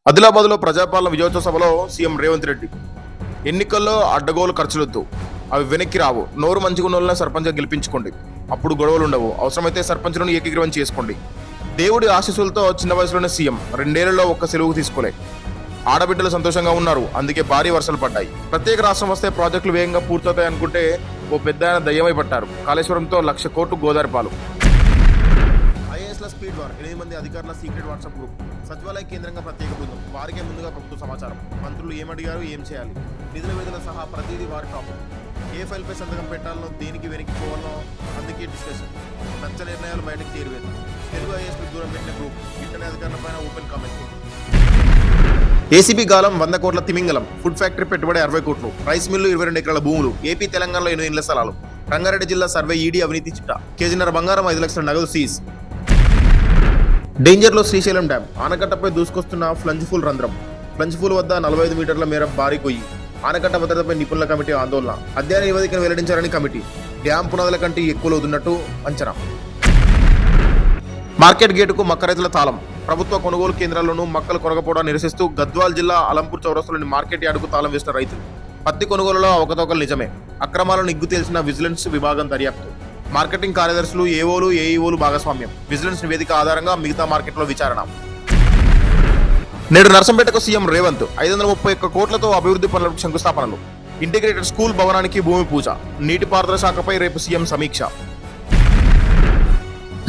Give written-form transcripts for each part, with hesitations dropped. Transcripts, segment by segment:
ఆదిలాబాద్లో ప్రజాపాలన విజయోత్సవ సభలో సీఎం రేవంత్ రెడ్డి ఎన్నికల్లో అడ్డగోలు ఖర్చులొద్దు, అవి వెనక్కి రావు. నోరు మంచిగా ఉన్న వాళ్ళని సర్పంచ్గా గెలిపించుకోండి, అప్పుడు గొడవలు ఉండవు. అవసరమైతే సర్పంచ్లను ఏకీకృతం చేసుకోండి. దేవుడి ఆశీస్సులతో చిన్న వయసులోనే సీఎం, 2 ఏళ్లలో ఒక్క సెలవు తీసుకోలే. ఆడబిడ్డలు సంతోషంగా ఉన్నారు, అందుకే భారీ వర్షాలు పడ్డాయి. ప్రత్యేక రాష్ట్రం వస్తే ప్రాజెక్టులు వేగంగా పూర్తవుతాయి అనుకుంటే ఓ పెద్ద ఆయన దయ్యమై పట్టారు. కాళేశ్వరంతో 1,00,000 కోట్లు గోదావరి పాలు. ఐఏఎస్ల స్పీడ్ వార్, 8 మంది అధికారుల సీక్రెట్ వాట్సాప్ గ్రూప్. సచివాలయ కేంద్రంగా ప్రత్యేక బృందం, వారికే ముందుగా ప్రభుత్వ సమాచారం. మంత్రులు ఏమడిగారు, ఏం చేయాలి, నిధుల విడుదల సహా ప్రతిదీ వారి టాపిక్. ఏ ఫైల్పై సంతకం పెట్టాలనో, దేనికి వెనక్కి పోవాలనో అందుకే డిస్కషన్. నచ్చ నిర్ణయాలు బయటకు చేరువేత. తెలుగు ఐఏఎస్లు దూరం పెట్టిన గ్రూప్, ఇంటర్నెట్ అధికారులపైన ఓపెన్ కామెంట్. ఏసీబీ గాలం 100 కోట్ల తిమింగలం. ఫుడ్ ఫ్యాక్టరీ పెట్టుబడి 60 కోట్లు. రైస్ మిల్లు 22 ఎకరాల భూములు. ఏపీ తెలంగాణలో 8 ఇళ్ల స్థలాలు. రంగారెడ్డి జిల్లా సర్వే ఈడీ అవినీతి చిట్టా. కేజీన్నర బంగారం, 5 లక్షల నగదు సీజ్. డేంజర్లో శ్రీశైలం డ్యాం. ఆనకట్టపై దూసుకొస్తున్న ఫ్లంజ్ఫుల్ రంధ్రం. ఫ్లంజ్ఫుల్ వద్ద 45 మీటర్ల మేర భారీ గొయ్యి. ఆనకట్ట భద్రతపై నిపుణుల కమిటీ ఆందోళన. అధ్యయన నివేదికను వెల్లడించారని కమిటీ. డ్యాం పునాదుల కంటే ఎక్కువ లోతున్నట్టు అంచనా. మార్కెట్ గేటుకు మక్క రైతుల తాళం. ప్రభుత్వ కొనుగోలు కేంద్రాల్లోనూ మక్కలు కొరగపోవడం నిరసిస్తూ గద్వాల్ జిల్లా అలంపూర్ చౌరస్తాలోని మార్కెట్ యార్డుకు తాళం వేసిన రైతులు. పత్తి కొనుగోలులో అవకతవకలు నిజమే, అక్రమాలను నిగ్గు తేల్చిన విజిలెన్స్ విభాగం దర్యాప్తు. మార్కెటింగ్ కార్యదర్శులు, ఏఓలు, ఏఈఓలు భాగస్వామ్యం. విజిలెన్స్ నివేదిక ఆధారంగా మిగతా మార్కెట్లో విచారణ. నేడు నర్సంపేటకు సీఎం రేవంత్ 531 కోట్లతో అభివృద్ధి పనులకు శంకుస్థాపనలు. ఇంటిగ్రేటెడ్ స్కూల్ భవనానికి భూమి పూజ. నీటిపారుదల శాఖపై రేపు సీఎం సమీక్ష.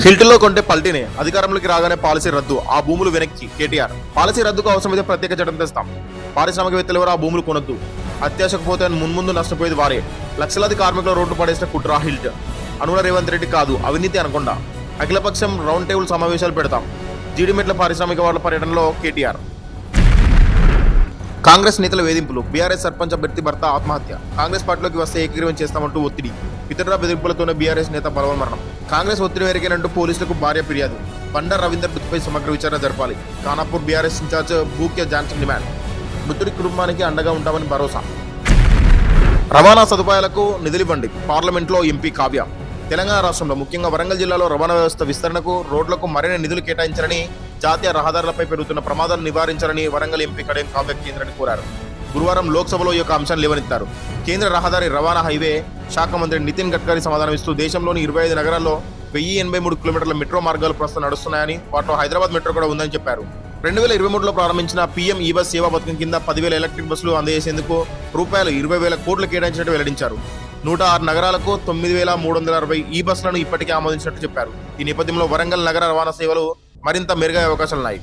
హిల్టన్లో కొంటే పల్టీనే, అధికారంలోకి రాగానే పాలసీ రద్దు, ఆ భూములు వెనక్కి. కేటీఆర్ పాలసీ రద్దుకు అవసరమైతే ప్రత్యేక చట్టం తెస్తాం. పారిశ్రామికవేత్తలు ఎవరు ఆ భూములు కొనొద్దు, అత్యాశకు పోతే మున్ముందు నష్టపోయేది వారే. లక్షలాది కార్మికుల రోడ్డు పడేసిన కుట్రా హిల్ట్. అనుల రేవంత్ రెడ్డి కాదు, అవినీతి అనకుండా. అఖిలపక్షం రౌండ్ టేబుల్ సమావేశాలు పెడతాం. జీడిమెట్ల పారిశ్రామిక వార్ల పర్యటనలో కేటీఆర్. కాంగ్రెస్ నేతల వేధింపులు. బీఆర్ఎస్ సర్పంచ్ అభ్యర్థి భర్త ఆత్మహత్య. కాంగ్రెస్ పార్టీలోకి వస్తే ఏకీకృతం చేస్తామంటూ ఒత్తిడి. ఇతర బెదిరింపులతోనే బీఆర్ఎస్ నేత బలవన్మరణం. కాంగ్రెస్ ఒత్తిడి మేరకేనంటూ పోలీసులకు భార్య ఫిర్యాదు. బండారు రవీందర్ మృతిపై సమగ్ర విచారణ జరపాలి. Khanapur BRS incharge Bhukya Johnson demand. మృతుడి కుటుంబానికి అండగా ఉంటామని భరోసా. రవాణా సదుపాయాలకు నిధులివ్వండి, పార్లమెంట్లో ఎంపీ కావ్య. తెలంగాణ రాష్ట్రంలో ముఖ్యంగా వరంగల్ జిల్లాలో రవాణా వ్యవస్థ విస్తరణకు, రోడ్లకు మరిన్ని నిధులు కేటాయించాలని, జాతీయ రహదారులపై పెరుగుతున్న ప్రమాదాలు నివారించాలని వరంగల్ ఎంపీ కడెం కావ్య కేంద్రాన్ని కోరారు. గురువారం లోక్సభలో ఈ యొక్క అంశాన్ని లేవనెత్తారు. కేంద్ర రహదారి రవాణా హైవే శాఖ మంత్రి నితిన్ గడ్కరీ సమాధానమిస్తూ దేశంలోని 25 నగరాల్లో 1083 కిలోమీటర్ల మెట్రో మార్గాలు ప్రస్తుతం నడుస్తున్నాయని, వాటిలో హైదరాబాద్ మెట్రో కూడా ఉందని చెప్పారు. 2023లో ప్రారంభించిన పీఎం ఈ బస్ సేవా పథకం కింద 10,000 ఎలక్ట్రిక్ బస్సులు అందజేసేందుకు రూపాయలు 20,000 కోట్లు కేటాయించినట్టు వెల్లడించారు. 106 నగరాలకు 9,360 ఈ బస్సులను ఇప్పటికే ఆమోదించినట్టు చెప్పారు. ఈ నేపథ్యంలో వరంగల్ నగర రవాణా సేవలు మరింత మెరుగయ్యే అవకాశాలున్నాయి.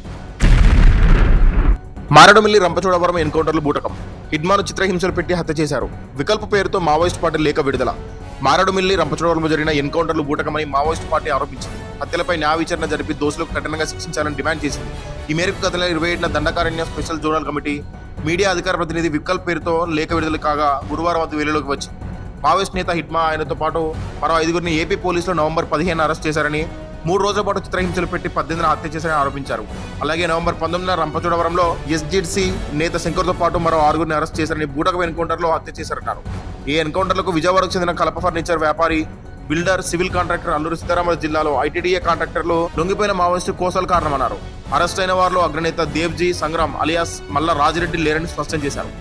మారేడుమిల్లి రంపచోడవరం ఎన్కౌంటర్లు బూటకం. హిడ్మాను చిత్రహింసలు పెట్టి హత్య చేశారు. వికల్ప పేరుతో మావోయిస్ట్ పార్టీ లేఖ విడుదల. మారేడుమిల్లి రంపచోడవరంలో జరిగిన ఎన్కౌంటర్లు బూటకమని మావోయిస్ట్ పార్టీ ఆరోపించింది. హత్యలపై న్యాయ విచారణ జరిపి దోషులకు కఠినంగా శిక్షించాలని డిమాండ్ చేసింది. ఈ మేరకు గత నెల 27న Dandakaranya special zonal committee media అధికార ప్రతినిధి వికల్ప్ పేరుతో లేఖ విడుదల కాగా గురువారం అది వెలుగులోకి వచ్చింది. మావోయిస్ట్ నేత హిడ్మా, ఆయనతో పాటు మరో 5గురిని ఏపీ పోలీసులు నవంబర్ 15న అరెస్ట్ చేశారని, 3 రోజుల పాటు చిత్రహింసలు పెట్టి 18న హత్య చేశారని ఆరోపించారు. అలాగే నవంబర్ 19న రంపచోడవరంలో ఎస్జిడ్సి నేత శంకర్తో పాటు మరో 6గురిని అరెస్ట్ చేశారని, బూటకం ఎన్కౌంటర్లో హత్య చేశారన్నారు. ఈ ఎన్కౌంటర్లకు విజయవాడకు చెందిన కలప ఫర్నిచర్ వ్యాపారి, builder, civil contractor Alluri Sitaramaraju జిల్లాలో ఐటీడీఏ కాంట్రాక్టర్లు లొంగిపోయిన మావోయిస్టు కోసాలు కారణమన్నారు. అరెస్ట్ అయిన వారిలో అగ్రనేత దేవ్జీ సంగ్రామ్ అలియాస్ మల్ల రాజిరెడ్డి లేరని స్పష్టం చేశారు.